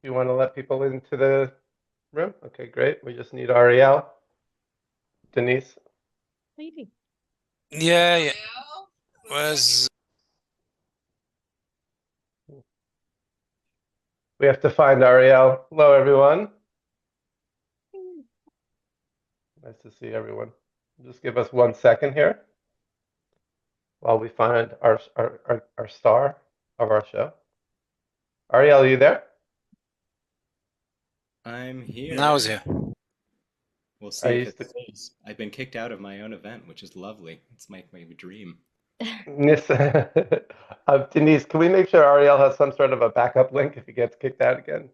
You want to let people into the room? Okay, great. We just need Ariel, Denise. Maybe. Yeah, yeah. Was We have to find Ariel. Hello, everyone. Nice to see everyone. Just give us 1 second here while we find our star of our show. Ariel, are you there? I'm now is here. here. We'll see Are if you it still? stays. I've been kicked out of my own event, which is lovely. It's my dream. Denise, can we make sure Ariel has some sort of a backup link if he gets kicked out again?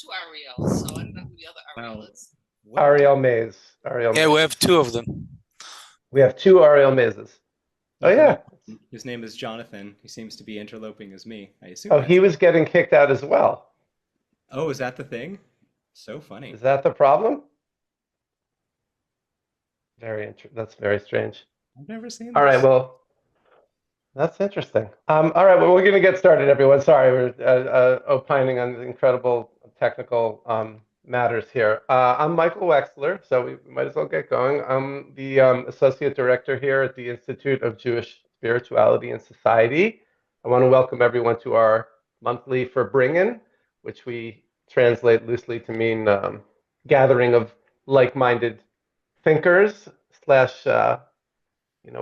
Two Ariels, so I don't know who the other Ariel Well, is. what Ariel Mayse. Ariel Yeah, we Mayse. have two of them. We have two Ariel Mayses. Oh, you can yeah. meet him. His name is Jonathan. He seems to be interloping as me. I assume Oh, that's. he was getting kicked out as well. Oh, is that the thing? So funny. Is that the problem? That's very strange. I've never seen All right, this. well, that's interesting. All right, well, we're going to get started, everyone. Sorry, we're opining on the incredible technical matters here. I'm Michael Wexler, so we might as well get going. I'm the Associate Director here at the Institute of Jewish Spirituality and Society. I want to welcome everyone to our monthly Verbringen, which we translate loosely to mean gathering of like-minded thinkers slash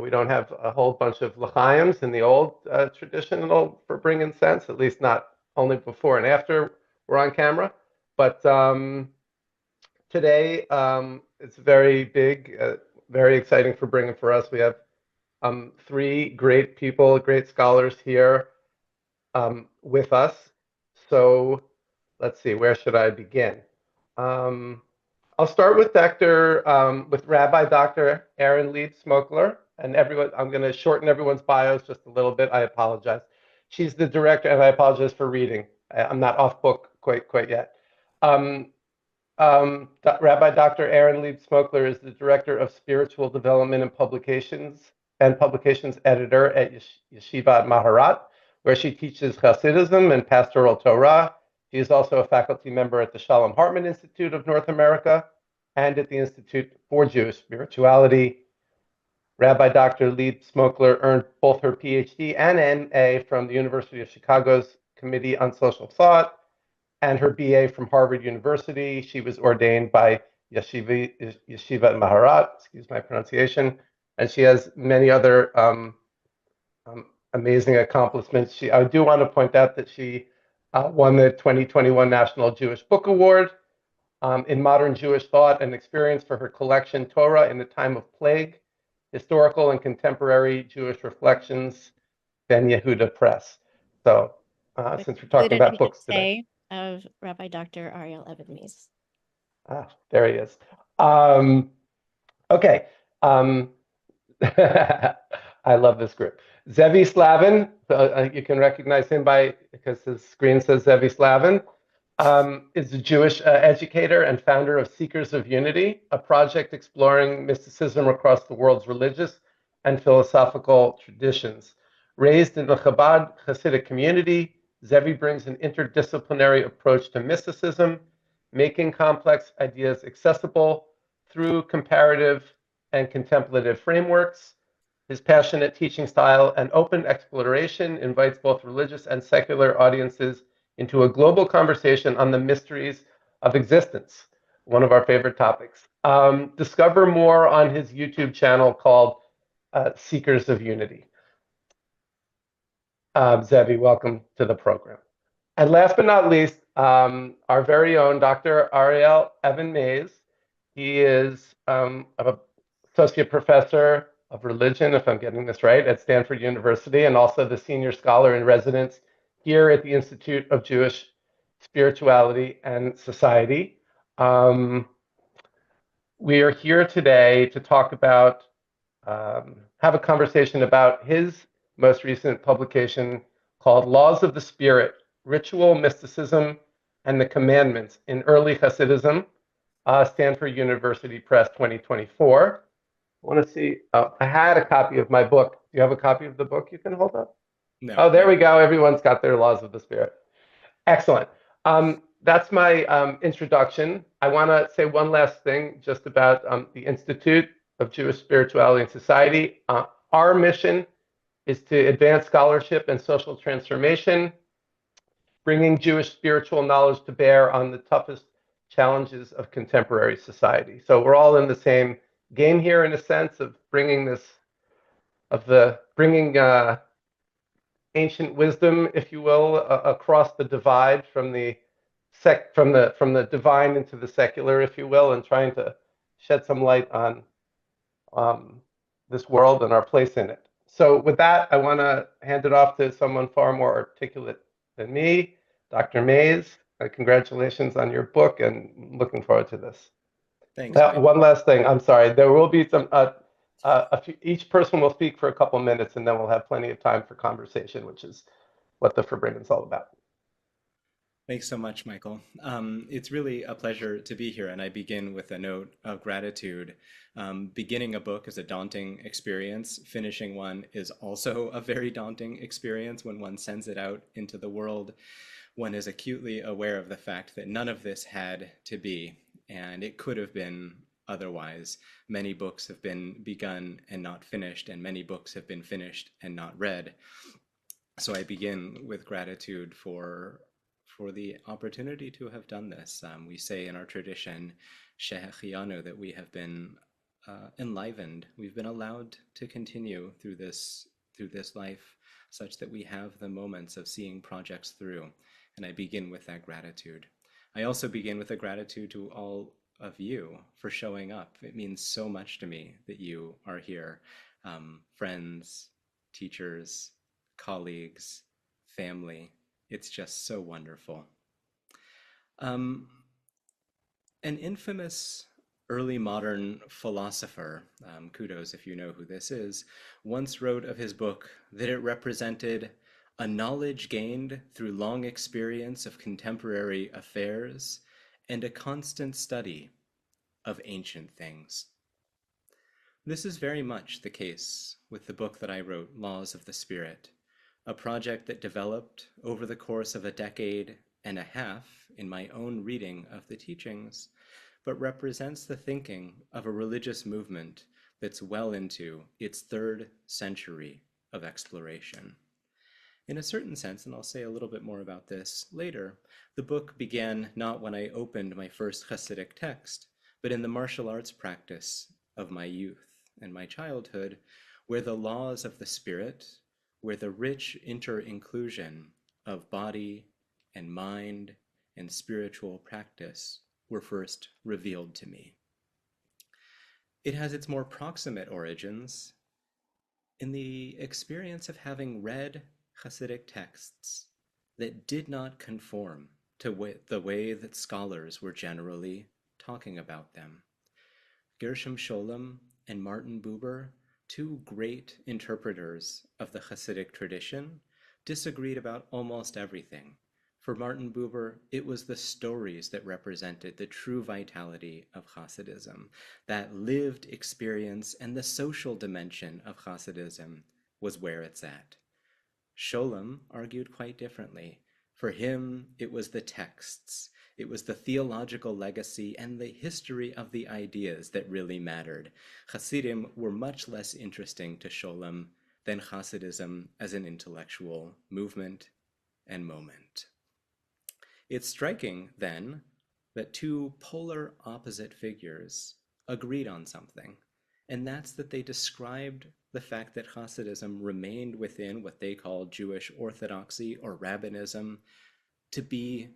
we don't have a whole bunch of l'chaims in the old traditional for bringing sense, at least not only before and after we're on camera. But today it's very big, very exciting for bringing for us. We have three great people, great scholars here with us. So let's see, where should I begin? I'll start with with Rabbi Dr. Erin Leib Smokler, and everyone. I'm going to shorten everyone's bios just a little bit. I apologize. She's the director, and I apologize for reading. I'm not off book quite yet. Rabbi Dr. Erin Leib Smokler is the director of spiritual development and publications editor at Yeshivat Maharat, where she teaches Hasidism and pastoral Torah. She is also a faculty member at the Shalom Hartman Institute of North America and at the Institute for Jewish Spirituality. Rabbi Dr. Leib Smokler earned both her PhD and MA from the University of Chicago's Committee on Social Thought and her BA from Harvard University. She was ordained by Yeshiva Maharat, excuse my pronunciation, and she has many other amazing accomplishments. I do want to point out that she won the 2021 National Jewish Book Award in Modern Jewish Thought and Experience for her collection Torah in the Time of Plague, Historical and Contemporary Jewish Reflections, Ben Yehuda Press. So since we're talking about books today. Of Rabbi Dr. Ariel Mayse. There he is. Okay. I love this group. Zevi Slavin, you can recognize him because his screen says Zevi Slavin, is a Jewish educator and founder of Seekers of Unity, a project exploring mysticism across the world's religious and philosophical traditions. Raised in the Chabad Hasidic community, Zevi brings an interdisciplinary approach to mysticism, making complex ideas accessible through comparative and contemplative frameworks. His passionate teaching style and open exploration invites both religious and secular audiences into a global conversation on the mysteries of existence, one of our favorite topics. Discover more on his YouTube channel called Seekers of Unity. Zevi, welcome to the program. And last but not least, our very own Dr. Ariel Evan Mayse. He is an associate professor of religion, if I'm getting this right, at Stanford University, and also the senior scholar in residence here at the Institute of Jewish Spirituality and Society. We are here today to talk about, have a conversation about his most recent publication called Laws of the Spirit, Ritual, Mysticism, and the Commandments in Early Hasidism, Stanford University Press 2024. I want to see, I had a copy of my book. Do you have a copy of the book you can hold up? No. Oh, there we go. Everyone's got their Laws of the Spirit. Excellent. That's my introduction. I want to say one last thing just about the Institute of Jewish Spirituality and Society. Our mission is to advance scholarship and social transformation, bringing Jewish spiritual knowledge to bear on the toughest challenges of contemporary society. So we're all in the same game here, in a sense of bringing ancient wisdom, if you will, across the divide from the divine into the secular, if you will, and trying to shed some light on this world and our place in it. So with that, I want to hand it off to someone far more articulate than me, Dr. Mayse. Congratulations on your book, and looking forward to this. Thanks, Mike. One last thing, I'm sorry. There will be some, each person will speak for a couple minutes, and then we'll have plenty of time for conversation, which is what the Forbidden's all about. Thanks so much, Michael. It's really a pleasure to be here, and I begin with a note of gratitude. Beginning a book is a daunting experience. Finishing one is also a very daunting experience. When one sends it out into the world, one is acutely aware of the fact that none of this had to be, and it could have been otherwise. Many books have been begun and not finished, and many books have been finished and not read. So I begin with gratitude for the opportunity to have done this. We say in our tradition, Shehechianu, that we have been enlivened. We've been allowed to continue through this life, such that we have the moments of seeing projects through. And I begin with that gratitude. I also begin with a gratitude to all of you for showing up. It means so much to me that you are here. Friends, teachers, colleagues, family. It's just so wonderful. An infamous early modern philosopher, kudos if you know who this is, once wrote of his book that it represented a knowledge gained through long experience of contemporary affairs and a constant study of ancient things. This is very much the case with the book that I wrote, Laws of the Spirit, a project that developed over the course of a decade and a half in my own reading of the teachings, but represents the thinking of a religious movement that's well into its 3rd century of exploration. In a certain sense, and I'll say a little bit more about this later, the book began not when I opened my first Hasidic text, but in the martial arts practice of my youth and my childhood, where the laws of the spirit, where the rich inter-inclusion of body and mind and spiritual practice were first revealed to me. It has its more proximate origins in the experience of having read Hasidic texts that did not conform to the way that scholars were generally talking about them. Gershom Scholem and Martin Buber, 2 great interpreters of the Hasidic tradition, disagreed about almost everything. For Martin Buber, it was the stories that represented the true vitality of Hasidism. That lived experience and the social dimension of Hasidism was where it's at. Scholem argued quite differently. For him, it was the texts, it was the theological legacy and the history of the ideas that really mattered. Hasidim were much less interesting to Scholem than Hasidism as an intellectual movement and moment. It's striking, then, that 2 polar opposite figures agreed on something, and that's that they described the fact that Hasidism remained within what they called Jewish orthodoxy or rabbinism to be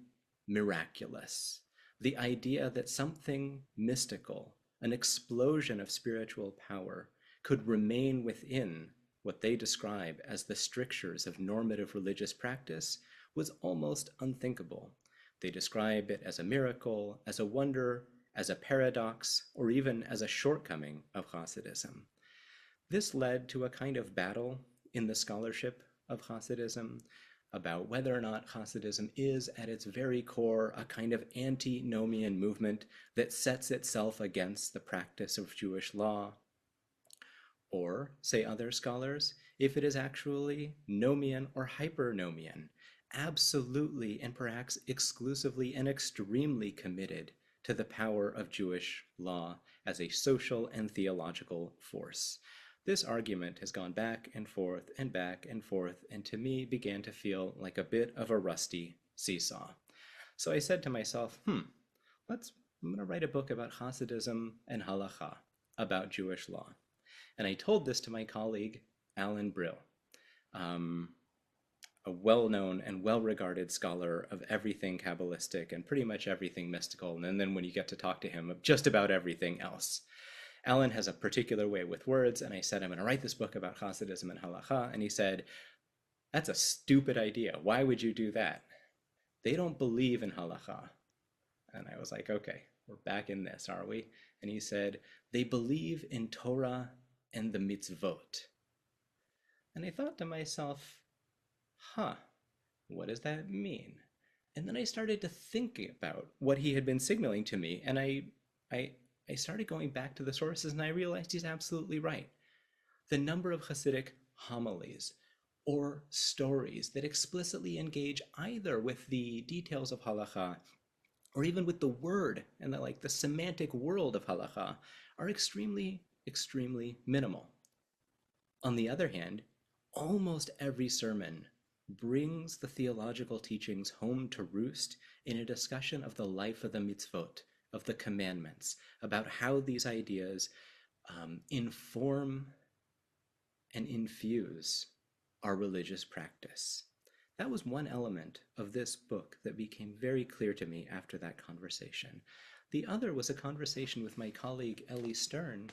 miraculous. The idea that something mystical, an explosion of spiritual power, could remain within what they describe as the strictures of normative religious practice was almost unthinkable. They describe it as a miracle, as a wonder, as a paradox, or even as a shortcoming of Hasidism. This led to a kind of battle in the scholarship of Hasidism about whether or not Hasidism is at its very core a kind of antinomian movement that sets itself against the practice of Jewish law, or, say other scholars, if it is actually nomian or hypernomian, absolutely and perhaps exclusively and extremely committed to the power of Jewish law as a social and theological force. This argument has gone back and forth and back and forth, and to me began to feel like a bit of a rusty seesaw. So I said to myself, I'm going to write a book about Hasidism and Halacha, about Jewish law. And I told this to my colleague, Alan Brill, a well-known and well-regarded scholar of everything Kabbalistic and pretty much everything mystical, and then when you get to talk to him, of just about everything else. Alan has a particular way with words, and I said, I'm going to write this book about Hasidism and Halacha, and he said, that's a stupid idea. Why would you do that? They don't believe in Halacha. And I was like, okay, we're back in this, are we? And he said, they believe in Torah and the mitzvot. And I thought to myself, what does that mean? And then I started to think about what he had been signaling to me, and I started going back to the sources, and I realized he's absolutely right. The number of Hasidic homilies or stories that explicitly engage either with the details of halacha or even with the word and the semantic world of halacha are extremely, extremely minimal. On the other hand, almost every sermon brings the theological teachings home to roost in a discussion of the life of the mitzvot, of the commandments, about how these ideas inform and infuse our religious practice. That was one element of this book that became very clear to me after that conversation. The other was a conversation with my colleague Ellie Stern,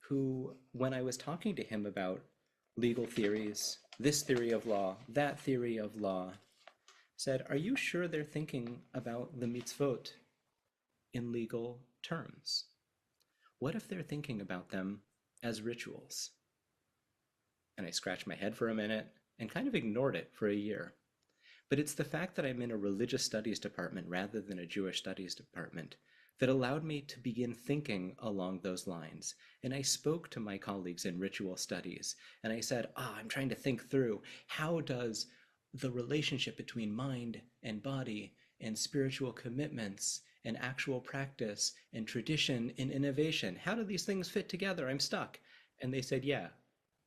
who, when I was talking to him about legal theories, this theory of law, that theory of law, said, are you sure they're thinking about the mitzvot in legal terms? What if they're thinking about them as rituals? And I scratched my head for a minute and kind of ignored it for a year. But it's the fact that I'm in a religious studies department rather than a Jewish studies department that allowed me to begin thinking along those lines. And I spoke to my colleagues in ritual studies, and I said, I'm trying to think through, how does the relationship between mind and body and spiritual commitments and actual practice and tradition and innovation, how do these things fit together? I'm stuck. And they said, yeah,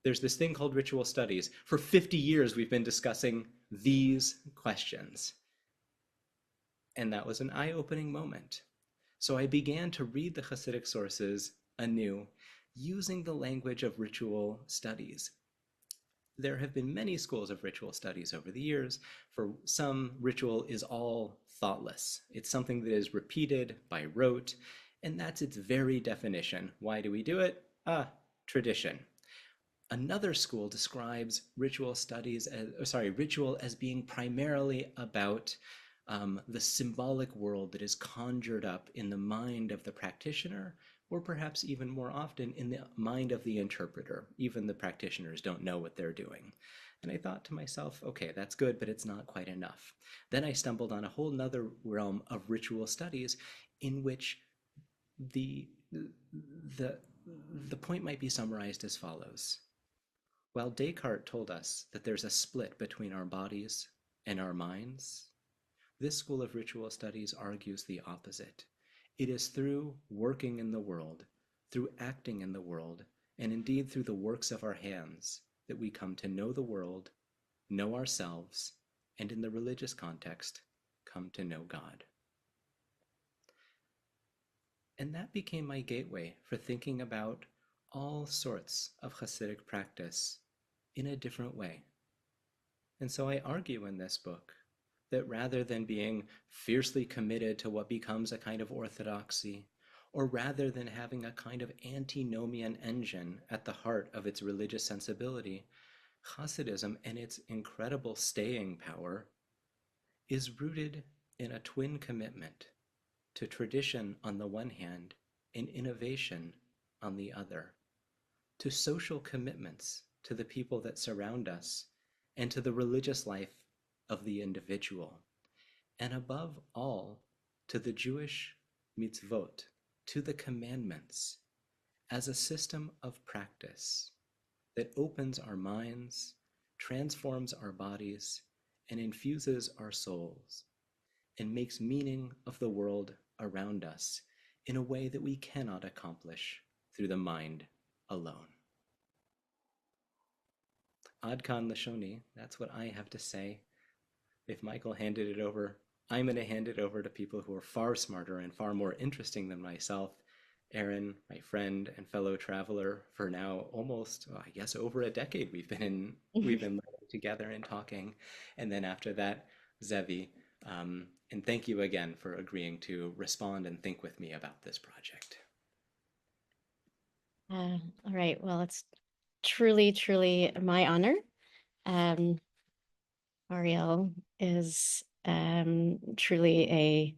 there's this thing called ritual studies. For 50 years, we've been discussing these questions. And that was an eye-opening moment. So I began to read the Hasidic sources anew, using the language of ritual studies. There have been many schools of ritual studies over the years. For some, ritual is all thoughtless. It's something that is repeated by rote, and that's its very definition. Why do we do it? Tradition. Another school describes ritual as being primarily about the symbolic world that is conjured up in the mind of the practitioner, or perhaps even more often in the mind of the interpreter. Even the practitioners don't know what they're doing. And I thought to myself, okay, that's good, but it's not quite enough. Then I stumbled on a whole nother realm of ritual studies in which the point might be summarized as follows. While Descartes told us that there's a split between our bodies and our minds, this school of ritual studies argues the opposite. It is through working in the world, through acting in the world, and indeed through the works of our hands that we come to know the world, know ourselves, and in the religious context, come to know God. And that became my gateway for thinking about all sorts of Hasidic practice in a different way. And so I argue in this book that rather than being fiercely committed to what becomes a kind of orthodoxy, or rather than having a kind of antinomian engine at the heart of its religious sensibility, Hasidism and its incredible staying power is rooted in a twin commitment to tradition on the one hand and innovation on the other, to social commitments to the people that surround us and to the religious life of the individual, and above all, to the Jewish mitzvot, to the commandments, as a system of practice that opens our minds, transforms our bodies, and infuses our souls and makes meaning of the world around us in a way that we cannot accomplish through the mind alone. Ad kan lashoni, that's what I have to say. If Michael handed it over, I'm going to hand it over to people who are far smarter and far more interesting than myself. Erin, my friend and fellow traveler, for now almost, I guess, over a decade we've been learning together and talking. And then after that, Zevi. And thank you again for agreeing to respond and think with me about this project. All right. Well, it's truly, truly my honor. Ariel is truly a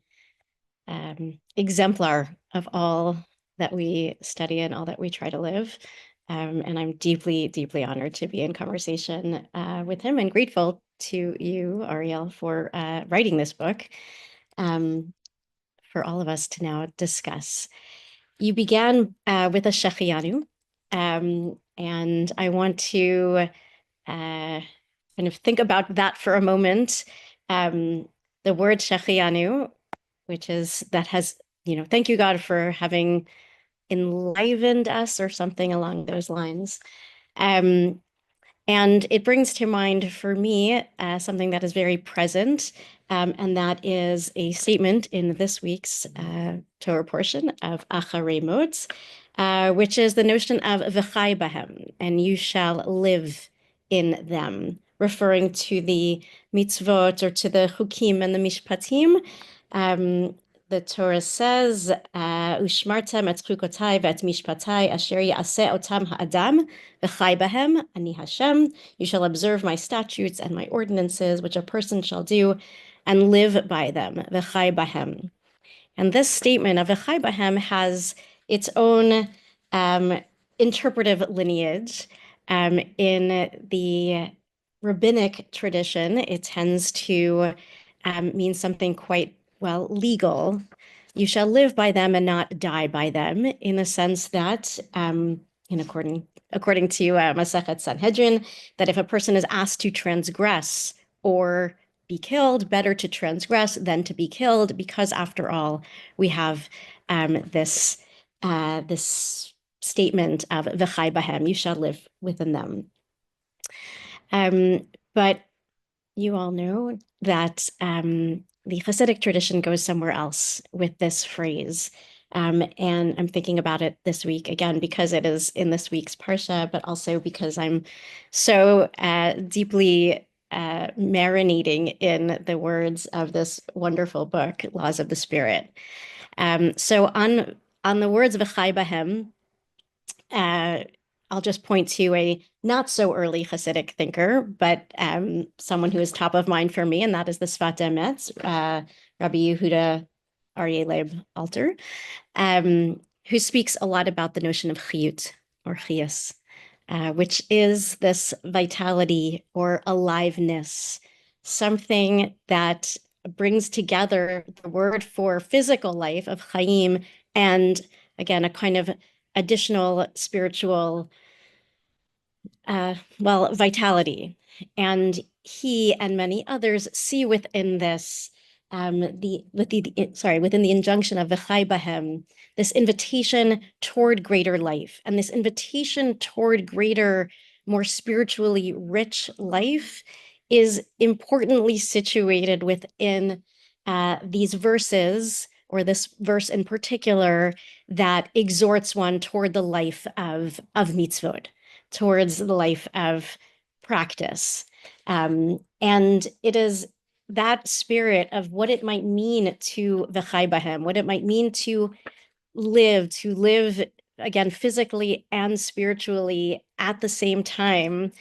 exemplar of all that we study and all that we try to live. And I'm deeply, deeply honored to be in conversation with him and grateful to you, Ariel, for writing this book for all of us to now discuss. You began with a Shechianu, and I want to kind of think about that for a moment. The word Shechianu, which is that has, thank you, God, for having enlivened us or something along those lines. And it brings to mind for me something that is very present, and that is a statement in this week's Torah portion of Acharei Mot, which is the notion of v'chai bahem, and you shall live in them, referring to the mitzvot or to the chukim and the mishpatim. The Torah says, "Ushmartem et chukotai ve'et mishpatai asher yaseh otam ha'adam v'chai bahem ani Hashem." You shall observe my statutes and my ordinances, which a person shall do, and live by them. V'chai bahem. And this statement of v'chai bahem has its own interpretive lineage. In the rabbinic tradition, it tends to mean something quite legal. You shall live by them and not die by them, in the sense that, according to Masechet Sanhedrin, that if a person is asked to transgress or be killed, better to transgress than to be killed, because after all, we have this statement of v'chai bahem, you shall live within them. But you all know that the Hasidic tradition goes somewhere else with this phrase. And I'm thinking about it this week, again, because it is in this week's Parsha, but also because I'm so deeply marinating in the words of this wonderful book, Laws of the Spirit. So on the words of v'chai bahem, I'll just point to a not so early Hasidic thinker, but someone who is top of mind for me, and that is the Sfat Emet, Rabbi Yehuda Aryeh Leib Alter, who speaks a lot about the notion of chiyut or chiyus, which is this vitality or aliveness, something that brings together the word for physical life of chayim and, again, a kind of additional spiritual vitality. And he and many others see within this within the injunction of v'chai bahem, this invitation toward greater life, and this invitation toward greater, more spiritually rich life is importantly situated within these verses, or this verse in particular, that exhorts one toward the life of mitzvot, towards the life of practice. And it is that spirit of what it might mean to v'chai bahem, what it might mean to live again, physically and spiritually at the same time,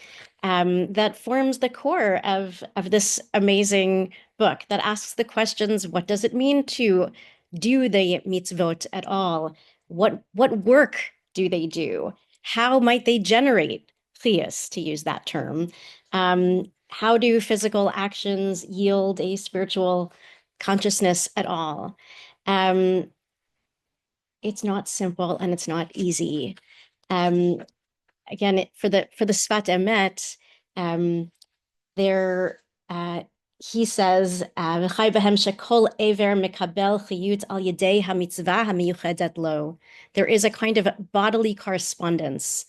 that forms the core of this amazing book that asks the questions: what does it mean to do the mitzvot at all? What work do they do? How might they generate chiyus, to use that term? How do physical actions yield a spiritual consciousness at all? It's not simple and it's not easy. Again, for the Sfat Emet, there he says, "V'chai behem shekol ever mekabel chiyut al yedei hamitzvah hamiyuchedet lo." There is a kind of bodily correspondence,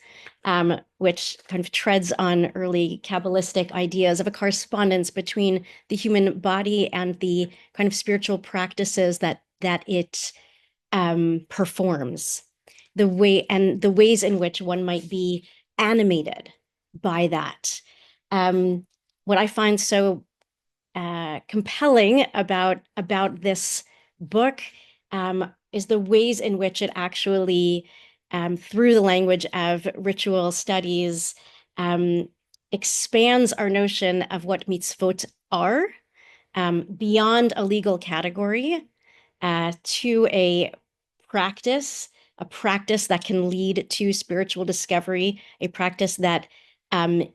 which kind of treads on early Kabbalistic ideas of a correspondence between the human body and the kind of spiritual practices that it performs, the ways in which one might be animated by that. What I find so compelling about this book is the ways in which it actually, through the language of ritual studies, expands our notion of what mitzvot are, beyond a legal category, to a practice that can lead to spiritual discovery, a practice that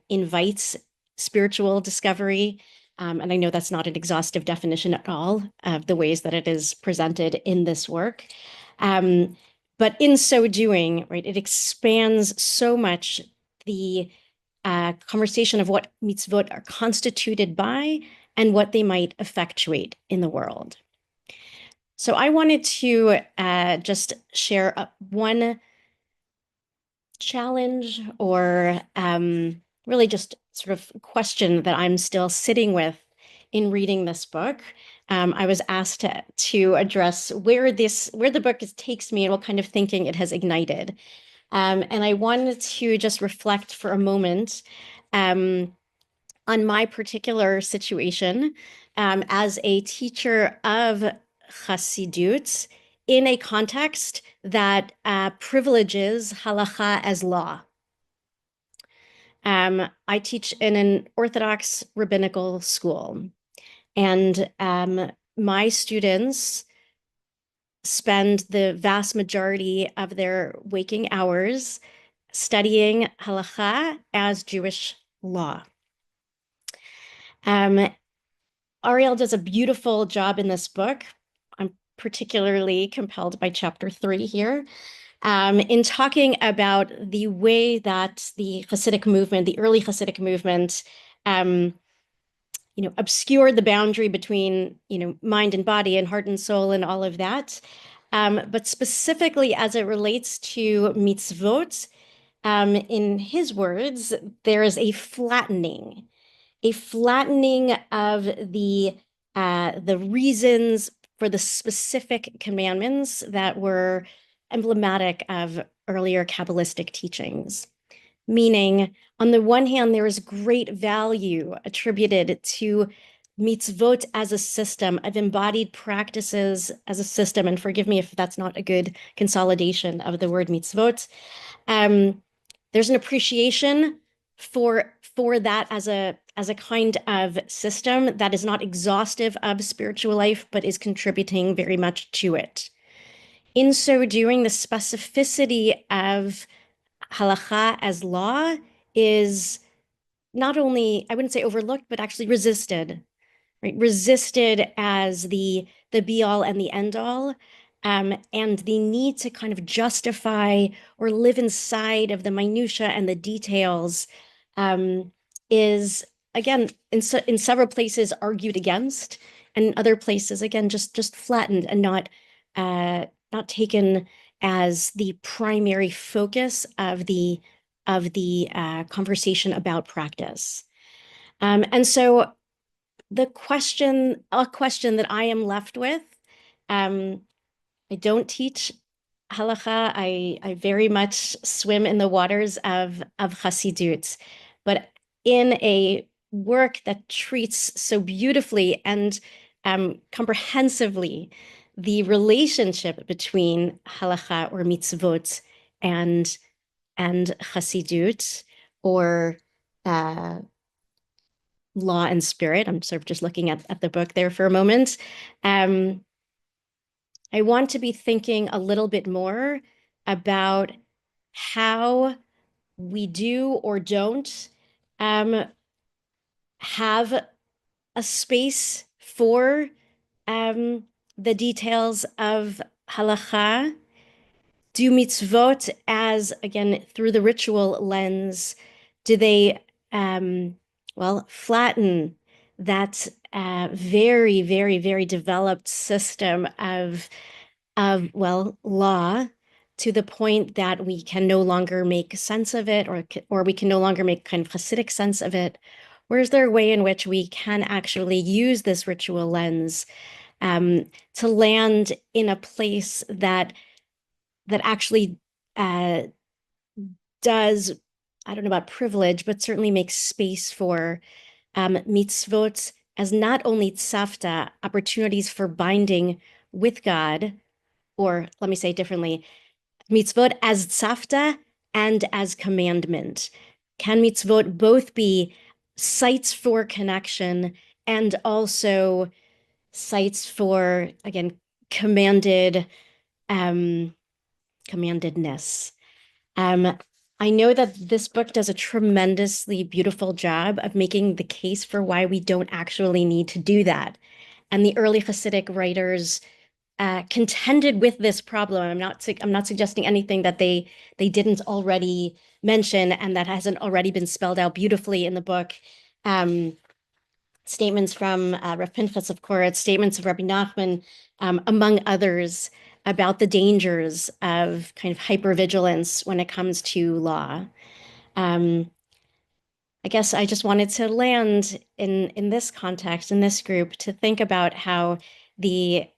invites spiritual discovery. And I know that's not an exhaustive definition at all of the ways that it is presented in this work. But in so doing, right, it expands so much the conversation of what mitzvot are constituted by and what they might effectuate in the world. So I wanted to just share one challenge or really just sort of question that I'm still sitting with in reading this book. I was asked to address where the book takes me and what kind of thinking it has ignited. And I wanted to just reflect for a moment on my particular situation as a teacher of Hasidut in a context that privileges halacha as law. I teach in an Orthodox rabbinical school, and my students spend the vast majority of their waking hours studying halacha as Jewish law. Ariel does a beautiful job in this book. I'm particularly compelled by chapter 3 here, in talking about the way that the Hasidic movement, the early Hasidic movement, obscured the boundary between, mind and body and heart and soul and all of that. But specifically as it relates to mitzvot, in his words, there is a flattening of the reasons for the specific commandments that were emblematic of earlier Kabbalistic teachings. Meaning, on the one hand, there is great value attributed to mitzvot as a system of embodied practices as a system, and forgive me if that's not a good consolidation of the word mitzvot. There's an appreciation for that as a kind of system that is not exhaustive of spiritual life, but is contributing very much to it. In so doing, the specificity of halacha as law is not only, I wouldn't say overlooked, but actually resisted, right? Resisted as the be all and the end all, and the need to kind of justify or live inside of the minutia and the details is, again, in several places argued against, and in other places, again, just flattened and not taken as the primary focus of the conversation about practice. And so a question that I am left with, I don't teach halacha. I very much swim in the waters of Hasidut, but in a work that treats so beautifully and comprehensively the relationship between halacha or mitzvot and Hasidut, or law and spirit. I'm sort of just looking at the book there for a moment. I want to be thinking a little bit more about how we do or don't have a space for the details of halacha. Do mitzvot, as again through the ritual lens, do they flatten that very, very, very developed system of law, to the point that we can no longer make sense of it, or we can no longer make kind of Hasidic sense of it? Or is there a way in which we can actually use this ritual lens to land in a place that actually does, I don't know about privilege, but certainly makes space for mitzvot as not only tzavta, opportunities for binding with God, or let me say it differently, mitzvot as tzavta and as commandment. Can mitzvot both be sites for connection and also sites for, again, commandedness? I know that this book does a tremendously beautiful job of making the case for why we don't actually need to do that. And the early Hasidic writers contended with this problem. I'm not suggesting anything that they didn't already mention and that hasn't already been spelled out beautifully in the book. Statements from Rav Pinchas of Koretz, statements of Rabbi Nachman, among others, about the dangers of kind of hypervigilance when it comes to law. I guess I just wanted to land in this context, in this group, to think about how the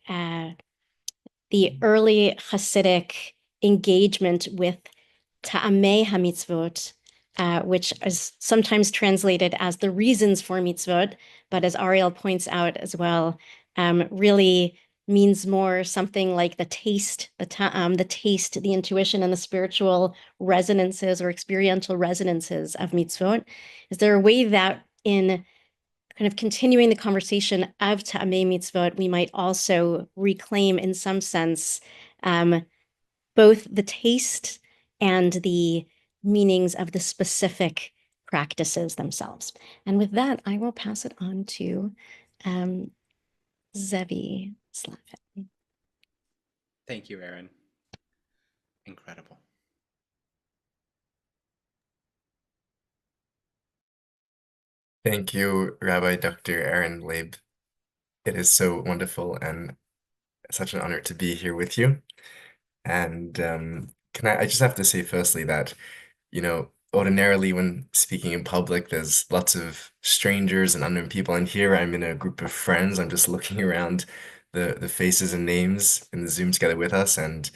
early Hasidic engagement with ta'amei hamitzvot, which is sometimes translated as the reasons for mitzvot, but as Ariel points out as well, really means more something like the taste, the ta'am, the taste, the intuition, and the spiritual resonances or experiential resonances of mitzvot. Is there a way that in kind of continuing the conversation of ta'amei mitzvot, we might also reclaim in some sense both the taste and the meanings of the specific practices themselves? And with that, I will pass it on to Zevi Slavin. Thank you, Erin. Incredible. Thank you, Rabbi Dr. Erin Leib. It is so wonderful and such an honor to be here with you. And I just have to say firstly that, ordinarily when speaking in public, there's lots of strangers and unknown people. And here I'm in a group of friends. I'm just looking around the faces and names in the Zoom together with us. And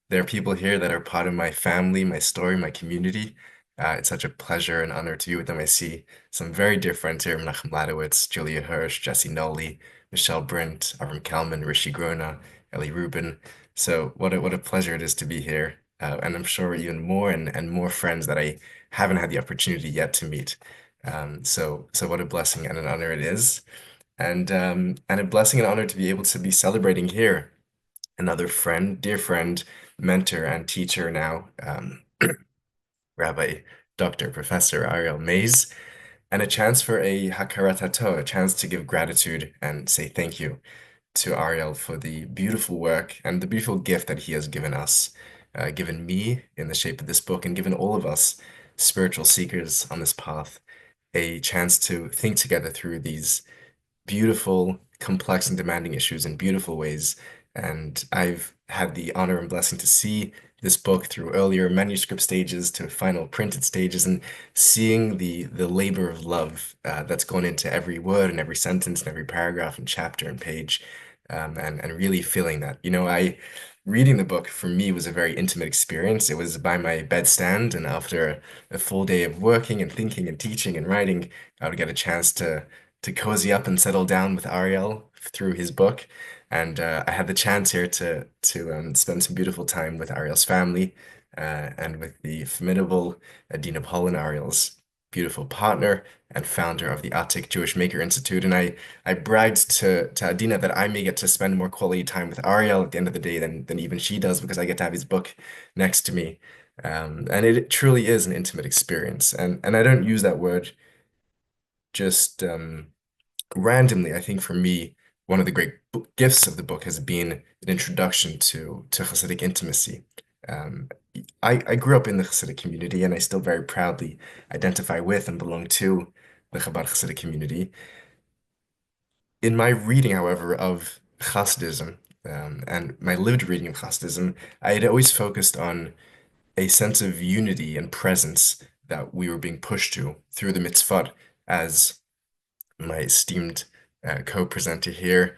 there are people here that are part of my family, my story, my community. It's such a pleasure and honor to be with them. I see some very dear friends here: Menachem Ladowitz, Julia Hirsch, Jesse Nolly, Michelle Brint, Avram Kalman, Rishi Grona, Ellie Rubin. So what a pleasure it is to be here. And I'm sure even more and more friends that I haven't had the opportunity yet to meet. So what a blessing and an honor it is. And a blessing and honor to be able to be celebrating here. Another friend, dear friend, mentor, and teacher now, Rabbi Dr. Professor Ariel Mayse, and a chance for a hakarat hatov, a chance to give gratitude and say thank you to Ariel for the beautiful work and the beautiful gift that he has given us, given me in the shape of this book, and given all of us spiritual seekers on this path a chance to think together through these beautiful, complex, and demanding issues in beautiful ways. And I've had the honor and blessing to see this book through earlier manuscript stages to final printed stages, and seeing the labor of love that's gone into every word and every sentence and every paragraph and chapter and page, and really feeling that. Reading the book for me was a very intimate experience. It was by my bedstand, and after a full day of working and thinking and teaching and writing, I would get a chance to cozy up and settle down with Ariel through his book. And I had the chance here to spend some beautiful time with Ariel's family and with the formidable Adina Paulin, Ariel's beautiful partner and founder of the Attic Jewish Maker Institute. And I bragged to Adina that I may get to spend more quality time with Ariel at the end of the day than even she does, because I get to have his book next to me. And it truly is an intimate experience. And I don't use that word just randomly. I think for me, one of the great gifts of the book has been an introduction to Hasidic intimacy. I grew up in the Hasidic community, and I still very proudly identify with and belong to the Chabad Hasidic community. In my reading, however, of Hasidism, and my lived reading of Hasidism, I had always focused on a sense of unity and presence that we were being pushed to through the mitzvot, as my esteemed co-presenter here,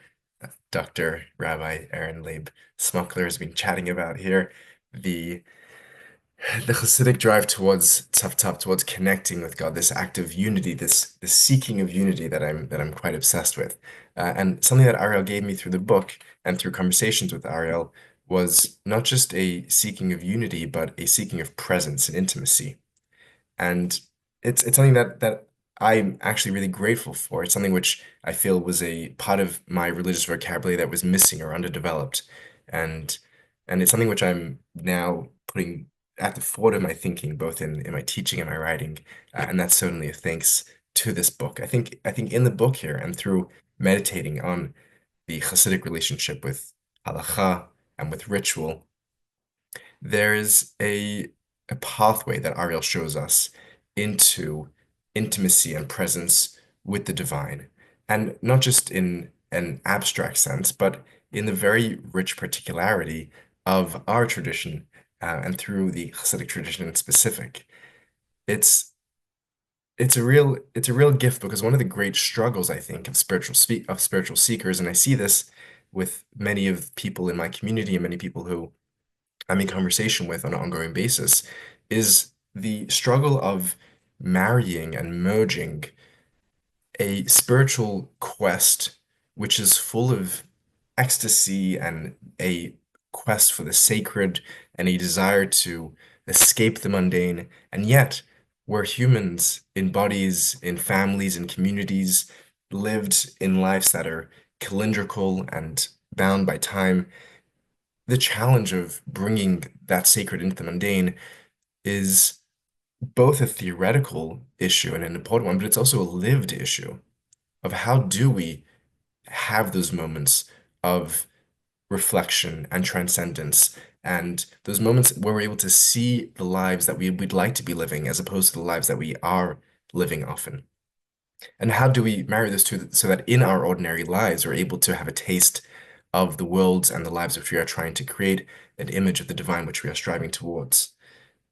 Dr. Rabbi Erin Leib Smokler, has been chatting about here. The Hasidic drive towards tap towards connecting with God, this act of unity, this seeking of unity that I'm quite obsessed with, and something that Ariel gave me through the book and through conversations with Ariel was not just a seeking of unity, but a seeking of presence and intimacy. And it's something that I'm actually really grateful for. It's something which I feel was a part of my religious vocabulary that was missing or underdeveloped. And and it's something which I'm now putting at the forefront of my thinking, both in my teaching and my writing. And that's certainly a thanks to this book. I think in the book here and through meditating on the Hasidic relationship with halacha and with ritual, there's a pathway that Ariel shows us into intimacy and presence with the divine, and not just in an abstract sense, but in the very rich particularity of our tradition, and through the Hasidic tradition in specific. It's it's a real gift, because one of the great struggles, I think, of spiritual seekers, and I see this with many of people in my community and many people who I'm in conversation with on an ongoing basis, is the struggle of marrying and merging a spiritual quest which is full of ecstasy and a quest for the sacred and a desire to escape the mundane, and yet we're humans in bodies, in families, in communities, lived in lives that are cylindrical and bound by time. The challenge of bringing that sacred into the mundane is both a theoretical issue and an important one, but it's also a lived issue of how do we have those moments of reflection and transcendence, and those moments where we're able to see the lives that we'd like to be living as opposed to the lives that we are living often. And how do we marry those two so that in our ordinary lives we're able to have a taste of the worlds and the lives which we are trying to create, an image of the divine which we are striving towards?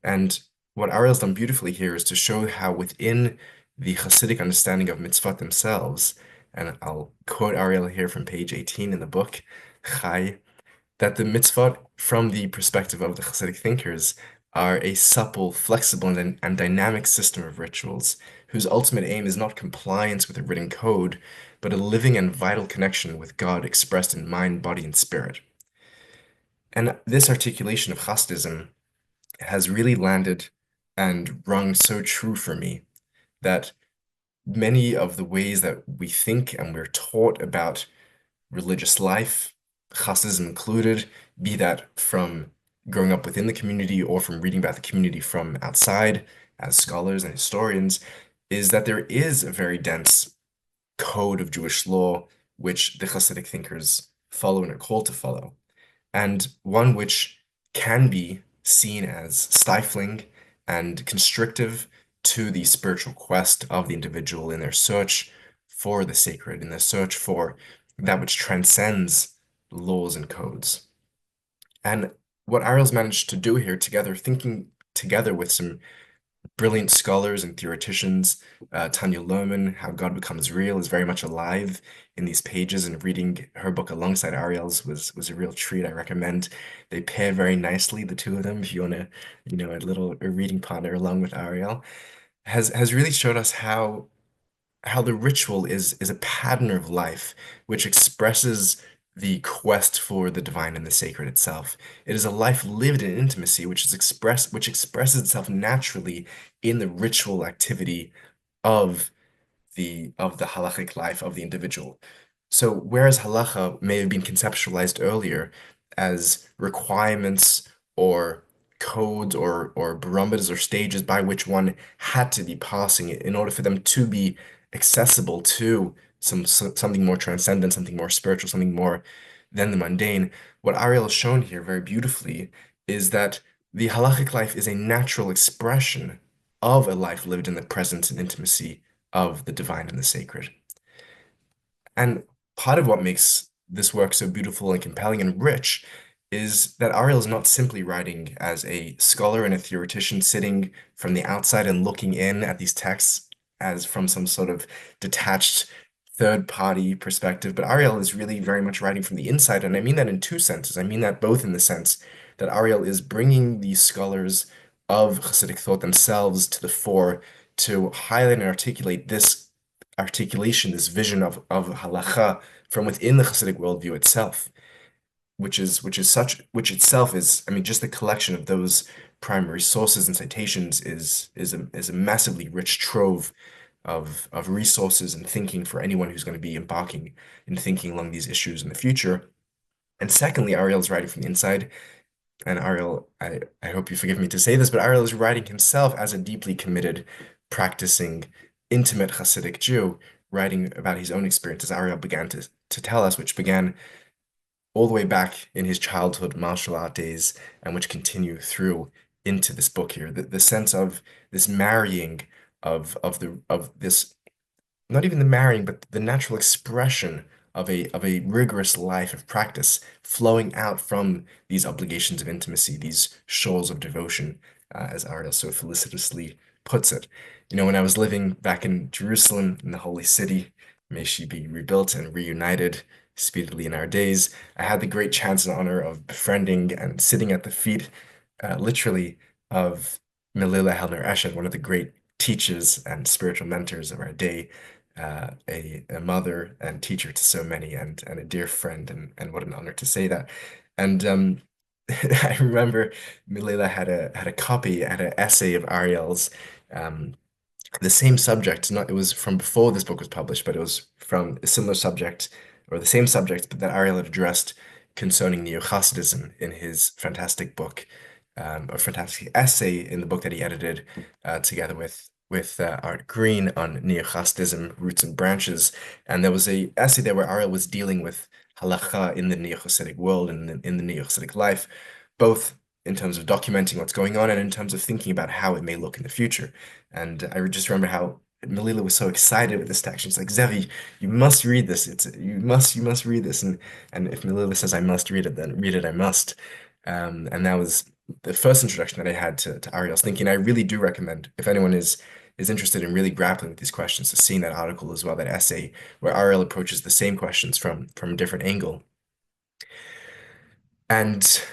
And what Ariel's done beautifully here is to show how within the Hasidic understanding of mitzvot themselves, and I'll quote Ariel here from page 18 in the book, Chai, that the mitzvot, from the perspective of the Hasidic thinkers, are a supple, flexible, and dynamic system of rituals whose ultimate aim is not compliance with a written code, but a living and vital connection with God expressed in mind, body, and spirit. And this articulation of Hasidism has really landed and rung so true for me that many of the ways that we think and we're taught about religious life, Hasidism included, be that from growing up within the community or from reading about the community from outside as scholars and historians, is that there is a very dense code of Jewish law which the Hasidic thinkers follow and are called to follow, and one which can be seen as stifling and constrictive to the spiritual quest of the individual in their search for the sacred, in their search for that which transcends laws and codes. And what Ariel's managed to do here together, thinking together with some brilliant scholars and theoreticians, Tanya Lohman, How God Becomes Real, is very much alive in these pages, and reading her book alongside Ariel's was a real treat. I recommend. They pair very nicely, the two of them, if you want to, a reading partner along with Ariel. Has really showed us how the ritual is a pattern of life which expresses the quest for the divine and the sacred itself. It is a life lived in intimacy, which expresses itself naturally in the ritual activity of the halachic life of the individual. So whereas halacha may have been conceptualized earlier as requirements or codes or barometers or stages by which one had to be passing it in order for them to be accessible to something more transcendent, something more spiritual, something more than the mundane, what Ariel has shown here very beautifully is that the halachic life is a natural expression of a life lived in the presence and intimacy of the divine and the sacred. And part of what makes this work so beautiful and compelling and rich is that Ariel is not simply writing as a scholar and a theoretician sitting from the outside and looking in at these texts as from some sort of detached third-party perspective, but Ariel is really very much writing from the inside, and I mean that in two senses. I mean that both in the sense that Ariel is bringing these scholars of Hasidic thought themselves to the fore to highlight and articulate this articulation, this vision of halacha from within the Hasidic worldview itself, which itself is, I mean, just the collection of those primary sources and citations is a massively rich trove of resources and thinking for anyone who's going to be embarking in thinking along these issues in the future. And secondly, Ariel's writing from the inside. And Ariel, I hope you forgive me to say this, but Ariel is writing himself as a deeply committed, practicing, intimate Hasidic Jew, writing about his own experience, as Ariel began to tell us, which began all the way back in his childhood martial art days, and which continue through into this book here. The sense of this marrying of this, not even the marrying, but the natural expression of a rigorous life of practice flowing out from these obligations of intimacy, these shoals of devotion, as Ariel so felicitously puts it. You know, when I was living back in Jerusalem, in the Holy City, may she be rebuilt and reunited speedily in our days, I had the great chance and honor of befriending and sitting at the feet, literally, of Melila Helner Eshed, one of the great teachers and spiritual mentors of our day, a mother and teacher to so many, and a dear friend, and what an honor to say that. And I remember Melila had a copy, had an essay of Ariel's, um, the same subject. Not It was from before this book was published, but it was from a similar subject or the same subject, but that Ariel had addressed concerning Neo-Hasidism in his fantastic book, a fantastic essay in the book that he edited together with Art Green on Neo-Hasidism, Roots and Branches. And there was a essay there where Ariel was dealing with halacha in the Neo-Hasidic world and in the Neo-Hasidic life, both in terms of documenting what's going on and in terms of thinking about how it may look in the future. And I just remember how Melila was so excited with this text. She's like, Zevi, you must read this. You must read this. And if Melila says I must read it, then read it I must. And that was the first introduction that I had to Ariel's thinking. I really do recommend, if anyone is interested in really grappling with these questions, to seeing that article as well, that essay where Ariel approaches the same questions from a different angle. And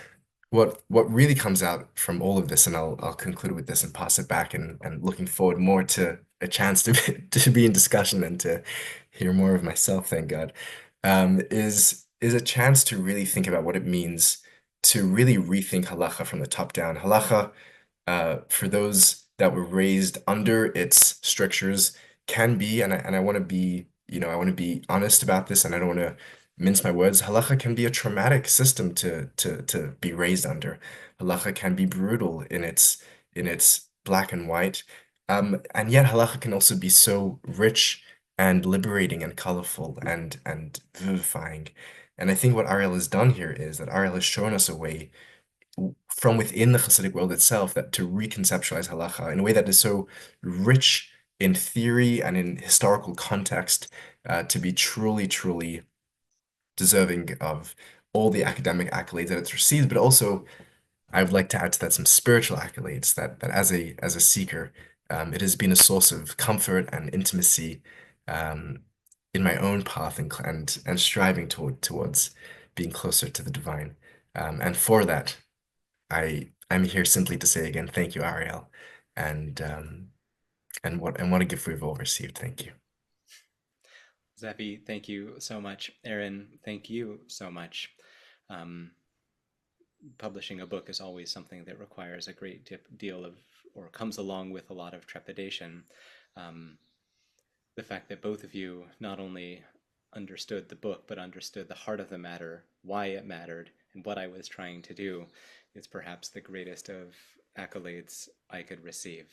what really comes out from all of this, and I'll conclude with this and pass it back, and looking forward more to a chance to be in discussion and to hear more of myself, thank God, is a chance to really think about what it means to really rethink halacha from the top down. Halacha, for those that were raised under its strictures, can be, and I want to be, I want to be honest about this, and I don't want to mince my words. Halacha can be a traumatic system to be raised under. Halacha can be brutal in its black and white, and yet halacha can also be so rich and liberating and colorful and vivifying. And I think what Ariel has done here is that Ariel has shown us a way from within the Hasidic world itself that to reconceptualize halacha in a way that is so rich in theory and in historical context, to be truly, truly deserving of all the academic accolades that it's received, but also I would like to add to that some spiritual accolades that as a seeker, it has been a source of comfort and intimacy in my own path and striving towards being closer to the divine. And for that, I'm here simply to say again, thank you, Ariel, and what a gift we've all received. Thank you. Zevi, thank you so much. Erin, thank you so much. Publishing a book is always something that requires a great deal of, or comes along with a lot of trepidation. The fact that both of you not only understood the book, but understood the heart of the matter, why it mattered, and what I was trying to do is perhaps the greatest of accolades I could receive.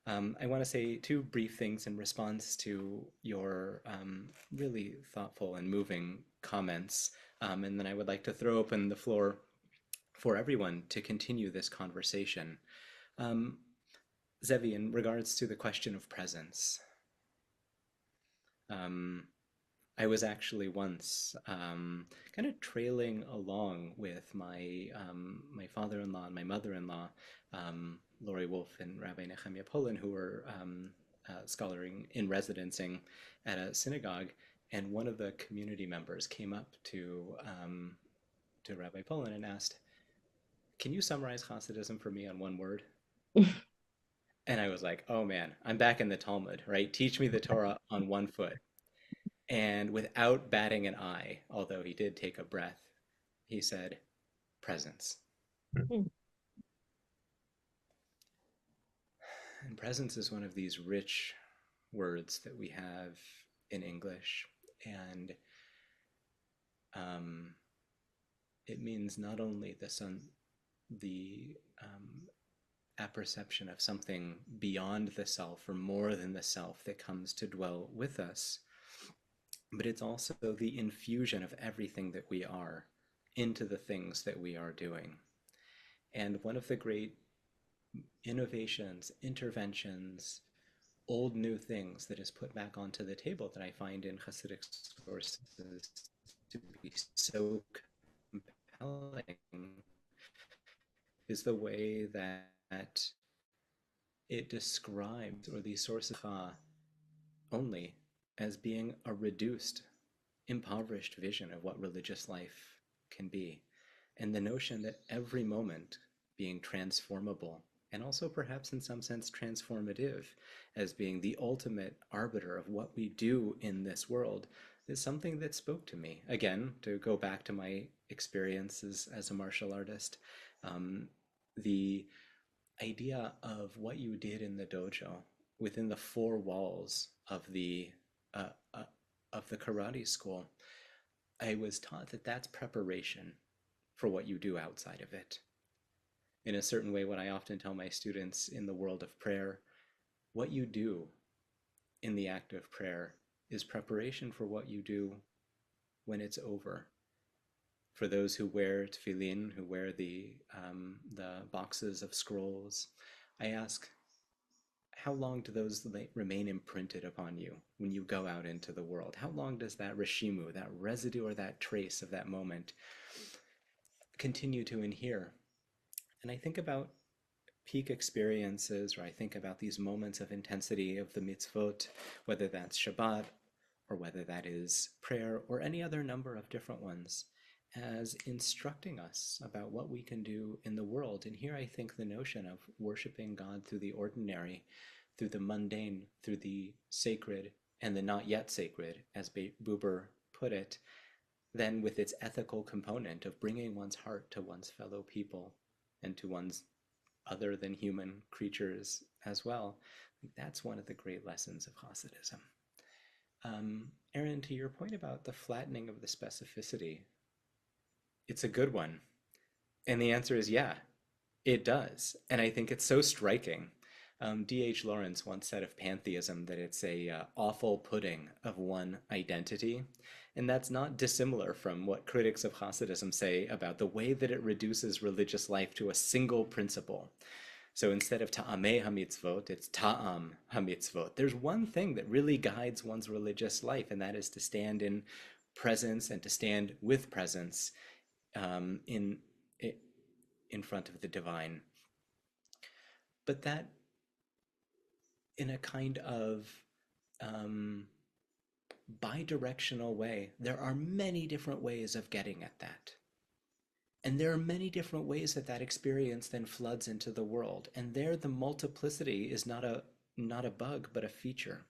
I want to say two brief things in response to your really thoughtful and moving comments, and then I would like to throw open the floor for everyone to continue this conversation. Zevi, in regards to the question of presence, I was actually once kind of trailing along with my father-in-law and my mother-in-law, Lori Wolf and Rabbi Nehemiah Poland, who were scholaring in residencing at a synagogue, and one of the community members came up to Rabbi Poland and asked, "Can you summarize Hasidism for me on one word?" And I was like, "Oh man, I'm back in the Talmud, right? Teach me the Torah on one foot." And without batting an eye, although he did take a breath, he said, "Presence." Hmm. And presence is one of these rich words that we have in English. And it means not only the apperception of something beyond the self or more than the self that comes to dwell with us, but it's also the infusion of everything that we are into the things that we are doing. And one of the great innovations, interventions, old new things that is put back onto the table that I find in Hasidic sources to be so compelling is the way that it describes, or these sources only, as being a reduced, impoverished vision of what religious life can be. And the notion that every moment being transformable, and also perhaps in some sense transformative, as being the ultimate arbiter of what we do in this world, is something that spoke to me. Again, to go back to my experiences as a martial artist, the idea of what you did in the dojo within the four walls uh, uh, of the karate school, I was taught that that's preparation for what you do outside of it. In a certain way, what I often tell my students in the world of prayer, what you do in the act of prayer is preparation for what you do when it's over. For those who wear tefillin, who wear the boxes of scrolls, I ask, how long do those remain imprinted upon you when you go out into the world? How long does that reshimu, that residue or that trace of that moment continue to inhere? And I think about peak experiences, or I think about these moments of intensity of the mitzvot, whether that's Shabbat, or whether that is prayer, or any other number of different ones, as instructing us about what we can do in the world. And here I think the notion of worshiping God through the ordinary, through the mundane, through the sacred, and the not yet sacred, as Buber put it, then with its ethical component of bringing one's heart to one's fellow people and to one's other than human creatures as well. That's one of the great lessons of Hasidism. Erin, to your point about the flattening of the specificity, it's a good one. And the answer is yeah, it does. And I think it's so striking. D.H. Lawrence once said of pantheism that it's a awful pudding of one identity. And that's not dissimilar from what critics of Hasidism say about the way that it reduces religious life to a single principle. So instead of ta'ameh hamitzvot, it's ta'am hamitzvot. There's one thing that really guides one's religious life, and that is to stand in presence and to stand with presence in front of the divine. But that in a kind of bi-directional way, there are many different ways of getting at that. And there are many different ways that that experience then floods into the world. And there the multiplicity is not a bug, but a feature.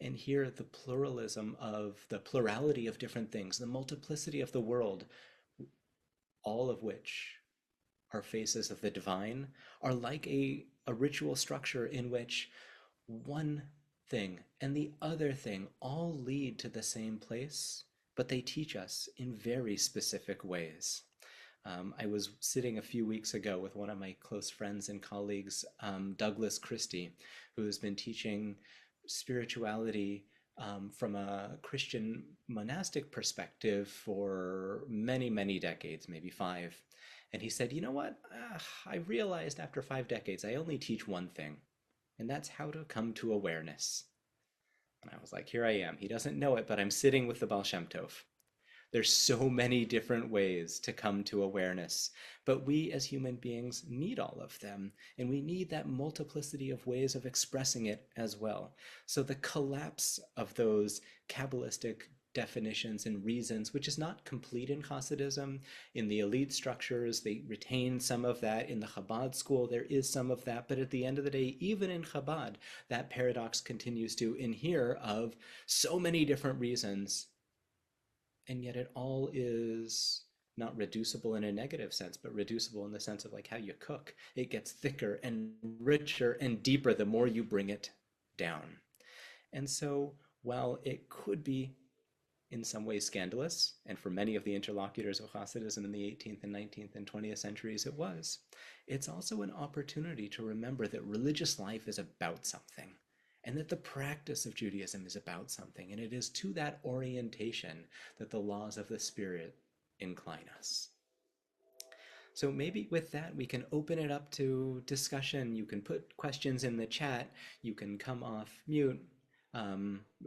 And here the pluralism of the plurality of different things, the multiplicity of the world, all of which are faces of the divine, are like a ritual structure in which one thing and the other thing all lead to the same place, but they teach us in very specific ways. I was sitting a few weeks ago with one of my close friends and colleagues, Douglas Christie, who has been teaching spirituality from a Christian monastic perspective for many, many decades, maybe 5. And he said, you know what? I realized after 5 decades, I only teach one thing, and that's how to come to awareness. And I was like, here I am. He doesn't know it, but I'm sitting with the Baal Shem Tov. There's so many different ways to come to awareness, but we as human beings need all of them, and we need that multiplicity of ways of expressing it as well. So the collapse of those Kabbalistic definitions and reasons, which is not complete in Hasidism, in the elite structures, they retain some of that. In the Chabad school, there is some of that, but at the end of the day, even in Chabad, that paradox continues to inhere of so many different reasons, and yet it all is not reducible in a negative sense, but reducible in the sense of like how you cook. It gets thicker and richer and deeper the more you bring it down. And so while it could be in some ways scandalous, and for many of the interlocutors of Hasidism in the 18th and 19th and 20th centuries it was, it's also an opportunity to remember that religious life is about something, and that the practice of Judaism is about something, and it is to that orientation that the laws of the Spirit incline us. So maybe with that, we can open it up to discussion. You can put questions in the chat. You can come off mute.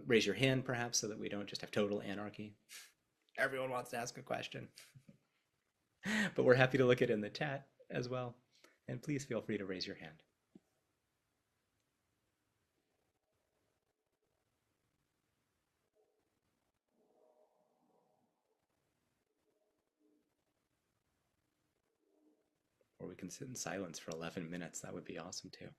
Raise your hand, perhaps, so that we don't just have total anarchy. Everyone wants to ask a question. But we're happy to look at it in the chat as well. And please feel free to raise your hand. Or we can sit in silence for 11 minutes. That would be awesome too.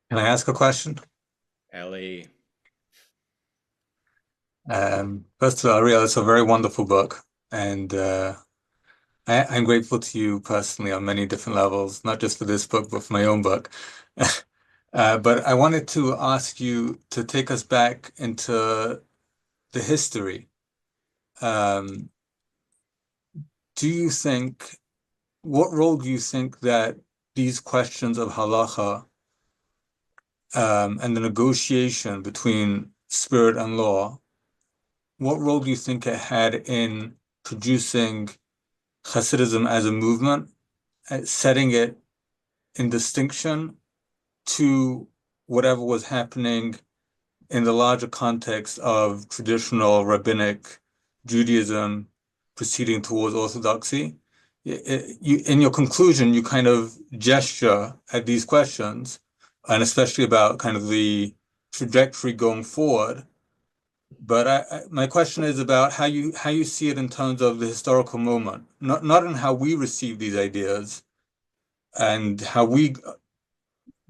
Can I ask a question? Ellie. First of all, Ariel, it's a very wonderful book, and I'm grateful to you personally on many different levels, not just for this book, but for my own book. But I wanted to ask you to take us back into the history. Do you think, what role do you think that these questions of halacha and the negotiation between spirit and law, what role do you think it had in producing Hasidism as a movement, setting it in distinction to whatever was happening in the larger context of traditional rabbinic Judaism proceeding towards orthodoxy? In your conclusion, you kind of gesture at these questions, and especially about kind of the trajectory going forward. But my question is about how you see it in terms of the historical moment, not in how we receive these ideas and how we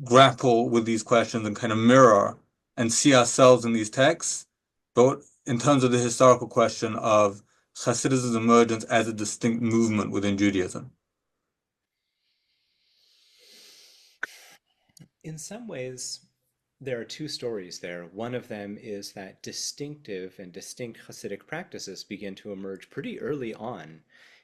grapple with these questions and kind of mirror and see ourselves in these texts, but in terms of the historical question of Hasidism's emergence as a distinct movement within Judaism. In some ways, there are two stories there. One of them is that distinctive and distinct Hasidic practices begin to emerge pretty early on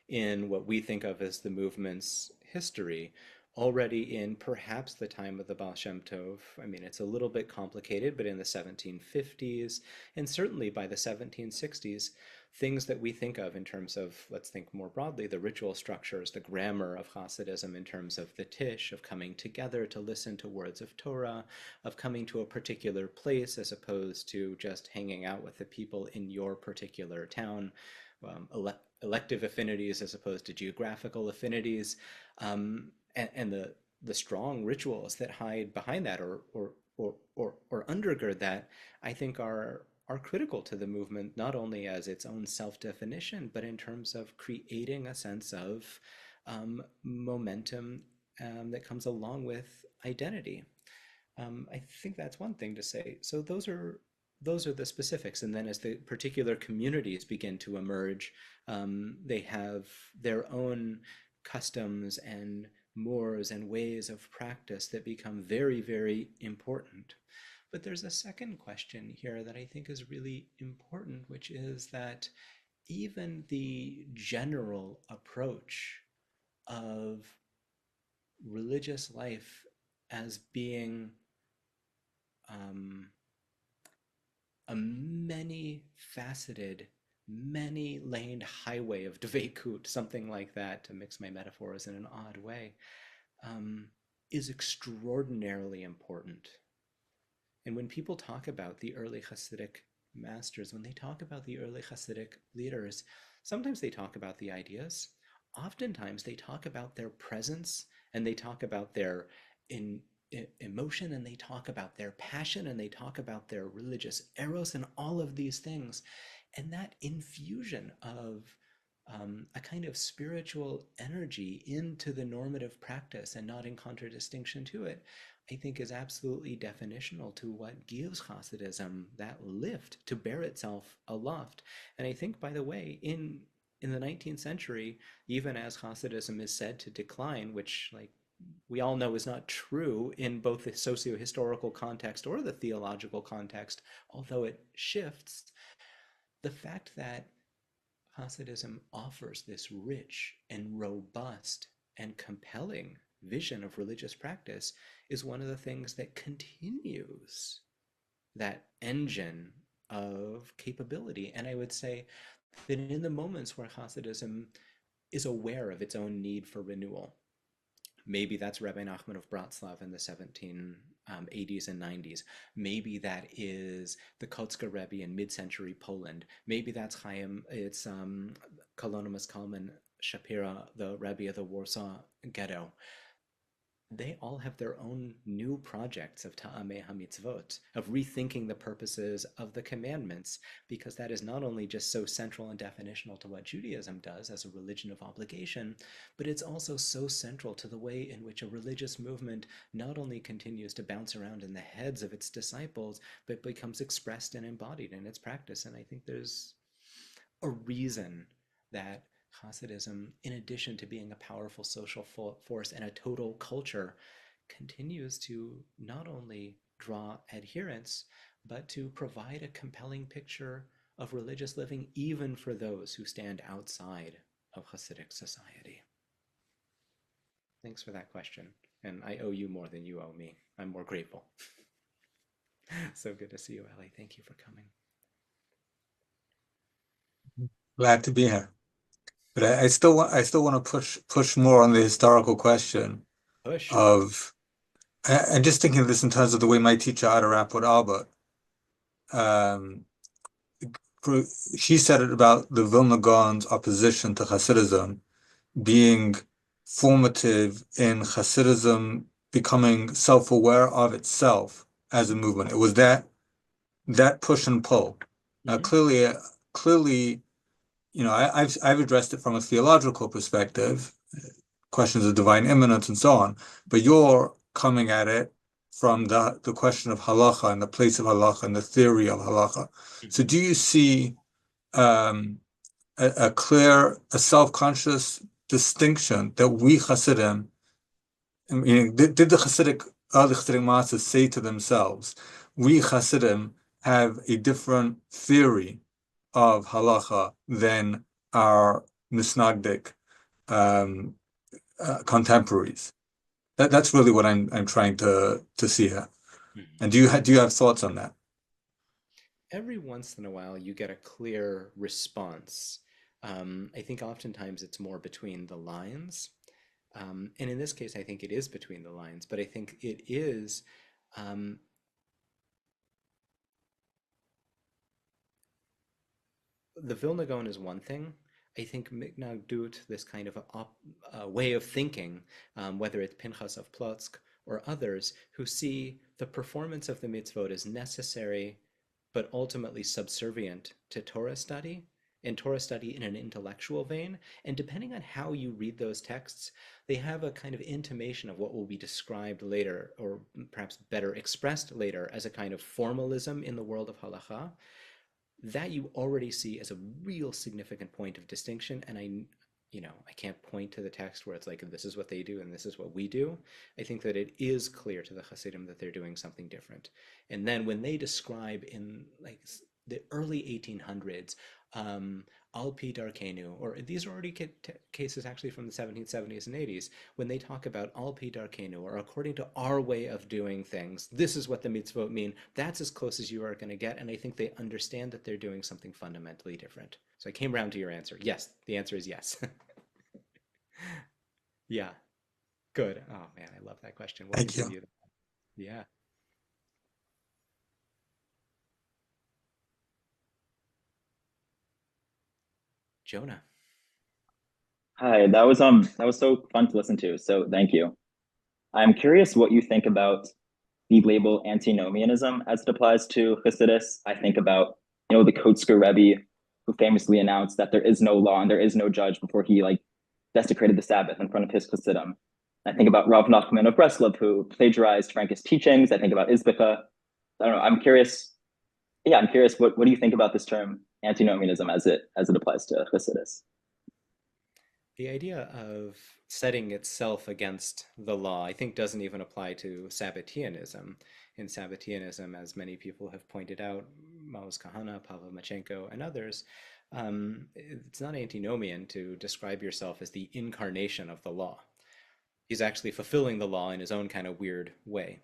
in what we think of as the movement's history, already in perhaps the time of the Baal Shem Tov. I mean, it's a little bit complicated, but in the 1750s, and certainly by the 1760s, things that we think of in terms of, let's think more broadly, the ritual structures, the grammar of Hasidism in terms of the tish, of coming together to listen to words of Torah, of coming to a particular place as opposed to just hanging out with the people in your particular town, elective affinities as opposed to geographical affinities, and the strong rituals that hide behind that or undergird that, I think are critical to the movement, not only as its own self-definition, but in terms of creating a sense of momentum that comes along with identity. I think that's one thing to say. So those are the specifics. And then as the particular communities begin to emerge, they have their own customs and mores and ways of practice that become very, very important. But there's a second question here that I think is really important, which is that even the general approach of religious life as being a many-faceted many-laned highway of Dveikut, something like that, to mix my metaphors in an odd way, is extraordinarily important. And when people talk about the early Hasidic masters, when they talk about the early Hasidic leaders, sometimes they talk about the ideas. Oftentimes they talk about their presence, and they talk about their emotion, and they talk about their passion, and they talk about their religious eros, and all of these things. And that infusion of a kind of spiritual energy into the normative practice and not in contradistinction to it, I think is absolutely definitional to what gives Hasidism that lift to bear itself aloft. And I think, by the way, in the 19th century, even as Hasidism is said to decline, which, like, we all know is not true in both the socio-historical context or the theological context, although it shifts, the fact that Hasidism offers this rich and robust and compelling vision of religious practice is one of the things that continues that engine of capability. And I would say that in the moments where Hasidism is aware of its own need for renewal, maybe that's Rabbi Nachman of Bratslav in the 1780s and 90s. Maybe that is the Kotzker Rebbe in mid-century Poland. Maybe that's it's Kalonymus Kalman Shapira, the Rebbe of the Warsaw Ghetto. They all have their own new projects of Ta'amei HaMitzvot, of rethinking the purposes of the commandments, because that is not only just so central and definitional to what Judaism does as a religion of obligation, but it's also so central to the way in which a religious movement not only continues to bounce around in the heads of its disciples, but becomes expressed and embodied in its practice. And I think there's a reason that Hasidism, in addition to being a powerful social force and a total culture, continues to not only draw adherents, but to provide a compelling picture of religious living even for those who stand outside of Hasidic society. Thanks for that question. And I owe you more than you owe me. I'm more grateful. So good to see you, Ellie. Thank you for coming. Glad to be here. But I still want to push more on the historical question of, and just thinking of this in terms of the way my teacher Ada put Albert, she said it about the Vilna Gaon's opposition to Hasidism being formative in Hasidism becoming self-aware of itself as a movement. It was that push and pull. Now, clearly, you know, I've addressed it from a theological perspective, questions of divine immanence and so on, but you're coming at it from the question of halacha and the place of halacha and the theory of halacha. So do you see a clear, a self-conscious distinction that we Hasidim, I mean, did the early Hasidic masters say to themselves, we Hasidim have a different theory of halacha than our Misnagdic contemporaries? That's really what I'm trying to see here. And do you have thoughts on that? Every once in a while, you get a clear response. I think oftentimes it's more between the lines. And in this case, I think it is between the lines, but I think it is the Vilna Gaon is one thing. I think Mignagdut, this kind of a way of thinking, whether it's Pinchas of Plotsk or others, who see the performance of the mitzvot as necessary, but ultimately subservient to Torah study, and Torah study in an intellectual vein. And depending on how you read those texts, they have a kind of intimation of what will be described later, or perhaps better expressed later, as a kind of formalism in the world of halacha. That you already see as a real significant point of distinction. And I can't point to the text where it's like, this is what they do and this is what we do. I think that it is clear to the Hasidim that they're doing something different. And then when they describe in like the early 1800s Alpi Darkenu, or these are already cases actually from the 1770s and 80s, when they talk about Alpi Darkenu, or according to our way of doing things, this is what the mitzvot mean. That's as close as you are going to get, and I think they understand that they're doing something fundamentally different. So I came around to your answer. Yes, the answer is yes. Yeah, good. Oh man, I love that question. We'll Thank you. continue. Yeah. Jonah. Hi, that was so fun to listen to. So thank you. I'm curious what you think about the label antinomianism as it applies to Hasidus. I think about, the Kotzker Rebbe, who famously announced that there is no law and there is no judge before he desecrated the Sabbath in front of his Hasidim. I think about Rav Nachman of Breslov, who plagiarized Frankish teachings. I think about Izbika. I don't know. I'm curious. Yeah, I'm curious. What do you think about this term antinomianism as it applies to Hasidus? The idea of setting itself against the law, I think, doesn't even apply to Sabbateanism. In Sabbateanism, as many people have pointed out, Maoz Kahana, Pavel Machenko, and others, it's not antinomian to describe yourself as the incarnation of the law. He's actually fulfilling the law in his own kind of weird way.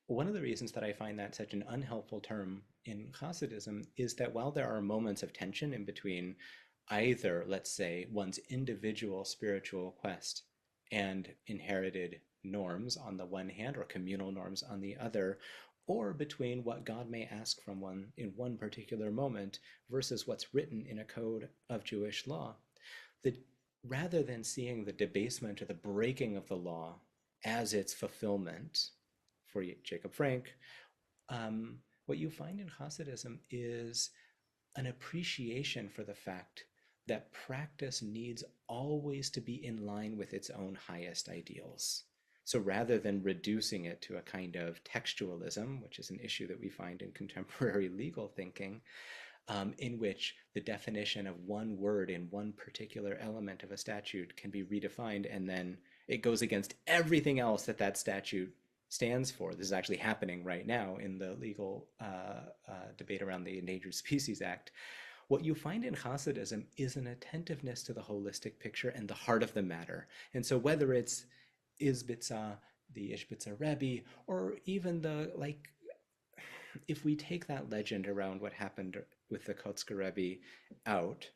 One of the reasons that I find that such an unhelpful term in Hasidism is that while there are moments of tension in between either, let's say, one's individual spiritual quest and inherited norms on the one hand, or communal norms on the other, or between what God may ask from one in one particular moment versus what's written in a code of Jewish law, that rather than seeing the debasement or the breaking of the law as its fulfillment, for Jacob Frank, what you find in Hasidism is an appreciation for the fact that practice needs always to be in line with its own highest ideals. So rather than reducing it to a kind of textualism, which is an issue that we find in contemporary legal thinking, in which the definition of one word in one particular element of a statute can be redefined, and then it goes against everything else that that statute stands for. This is actually happening right now in the legal debate around the Endangered Species Act. What you find in Hasidism is an attentiveness to the holistic picture and the heart of the matter. And so whether it's Izbitza, the Ishbitza Rebbe, or even if we take that legend around what happened with the Kotzker Rebbe out,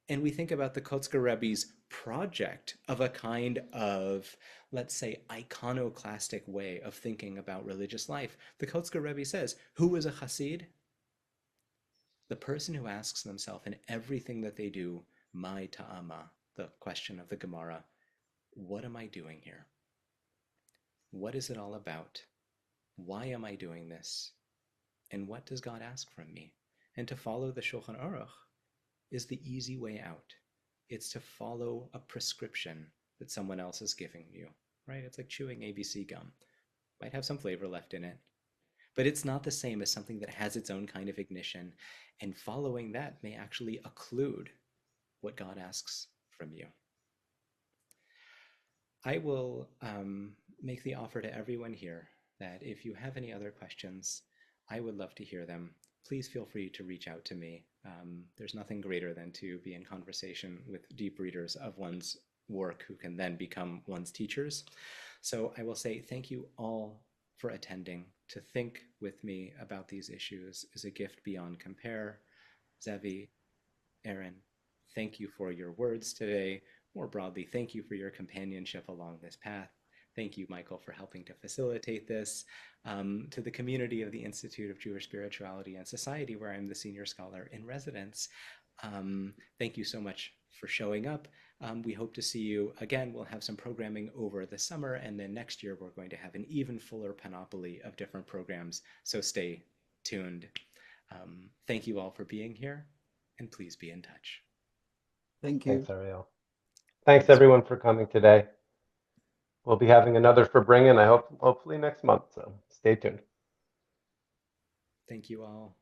and we think about the Kotzker Rebbe's project of a kind of, let's say, iconoclastic way of thinking about religious life, the Kotzker Rebbe says, who is a Hasid? The person who asks themselves in everything that they do, my ta'ama, the question of the Gemara, what am I doing here? What is it all about? Why am I doing this? And what does God ask from me? And to follow the Shulchan Aruch is the easy way out. It's to follow a prescription that someone else is giving you, right? It's like chewing ABC gum. Might have some flavor left in it, but it's not the same as something that has its own kind of ignition, and following that may actually occlude what God asks from you. I will make the offer to everyone here that if you have any other questions, I would love to hear them. Please feel free to reach out to me. There's nothing greater than to be in conversation with deep readers of one's work who can then become one's teachers. So I will say thank you all for attending. To think with me about these issues is a gift beyond compare. Zevi, Erin, thank you for your words today. More broadly, thank you for your companionship along this path. Thank you, Michael, for helping to facilitate this. To the community of the Institute of Jewish Spirituality and Society, where I'm the senior scholar in residence, thank you so much for showing up. We hope to see you again. We'll have some programming over the summer, and then next year we're going to have an even fuller panoply of different programs, so stay tuned. Thank you all for being here, and please be in touch. Thank you. Thanks, Ariel. Thanks everyone for coming today. We'll be having another for Bringin', I hope, hopefully next month, so stay tuned. Thank you all.